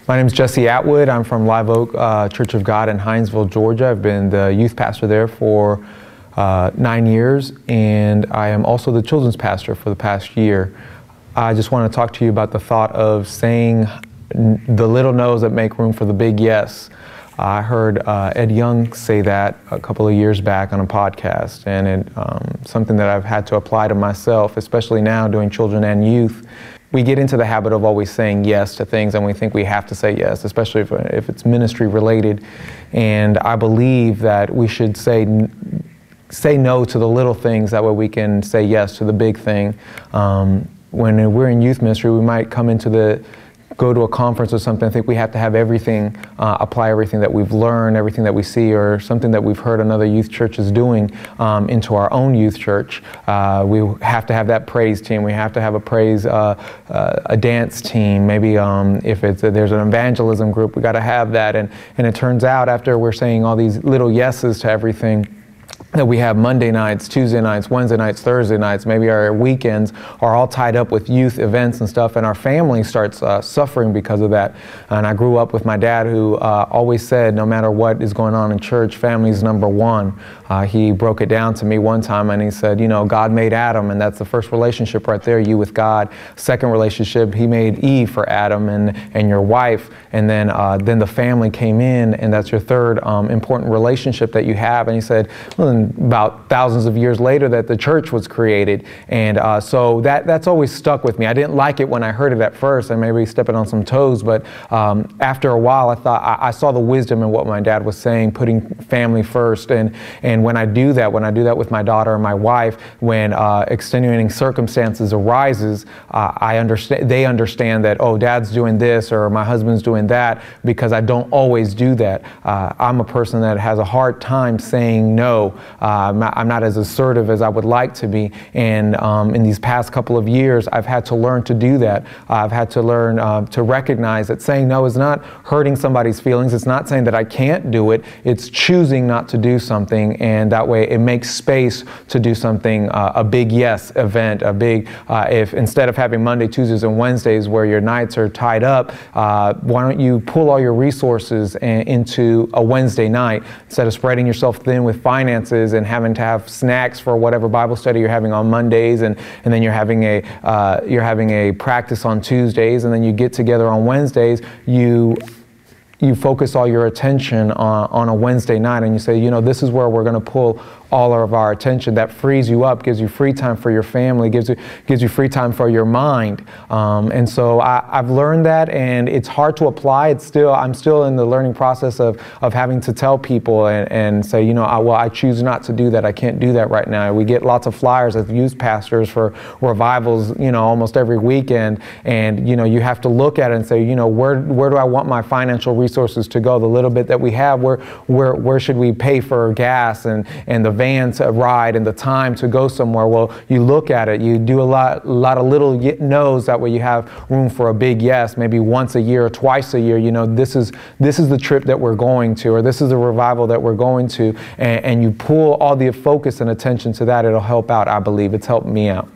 My name is Jesse Atwood. I'm from Live Oak Church of God in Hinesville, Georgia. I've been the youth pastor there for 9 years, and I am also the children's pastor for the past year. I just want to talk to you about the thought of saying the little no's that make room for the big yes. I heard Ed Young say that a couple of years back on a podcast, and it's something that I've had to apply to myself, especially now doing children and youth. We get into the habit of always saying yes to things, and we think we have to say yes, especially if it's ministry related. And I believe that we should say no to the little things, that way we can say yes to the big thing. When we're in youth ministry, we might go to a conference or something, I think we have to have everything, apply everything that we've learned, everything that we see, or something that we've heard another youth church is doing into our own youth church. We have to have that praise team. We have to have a dance team. Maybe if there's an evangelism group, we got to have that. And it turns out, after we're saying all these little yeses to everything, that we have Monday nights, Tuesday nights, Wednesday nights, Thursday nights, maybe our weekends are all tied up with youth events and stuff, and our family starts suffering because of that. And I grew up with my dad, who always said, no matter what is going on in church, family's number one. He broke it down to me one time, and he said, you know, God made Adam, and that's the first relationship right there, you with God. Second relationship, he made Eve for Adam and your wife, and then the family came in, and that's your third important relationship that you have. And he said, well, about thousands of years later that the church was created. And so that's always stuck with me. I didn't like it when I heard it at first, and maybe stepping on some toes, but after a while I thought I saw the wisdom in what my dad was saying, putting family first. And when I do that with my daughter and my wife, when extenuating circumstances arises, they understand that, oh, dad's doing this or my husband's doing that, because I don't always do that. I'm a person that has a hard time saying no. I'm not as assertive as I would like to be, and in these past couple of years I've had to learn to do that. I've had to learn to recognize that saying no is not hurting somebody's feelings. It's not saying that I can't do it. It's choosing not to do something, and that way it makes space to do something, a big yes event, if instead of having Monday, Tuesdays, and Wednesdays where your nights are tied up, why don't you pull all your resources into a Wednesday night, instead of spreading yourself thin with finances and having to have snacks for whatever Bible study you're having on Mondays, and then you're having a practice on Tuesdays, and then you get together on Wednesdays. You focus all your attention on a Wednesday night, and you say, you know, this is where we're going to pull all of our attention. That frees you up, gives you free time for your family, gives you free time for your mind. And so I've learned that, and it's hard to apply. I'm still in the learning process of having to tell people and say, you know, well, I choose not to do that. I can't do that right now. We get lots of flyers as youth pastors for revivals, you know, almost every weekend. And, you know, you have to look at it and say, you know, where do I want my financial resources to go? The little bit that we have, where should we pay for gas and the van to ride and the time to go somewhere? Well, you look at it, you do a lot of little no's, that way you have room for a big yes, maybe once a year or twice a year. You know, this is the trip that we're going to, or this is the revival that we're going to, and you pull all the focus and attention to that. It'll help out. I believe it's helped me out.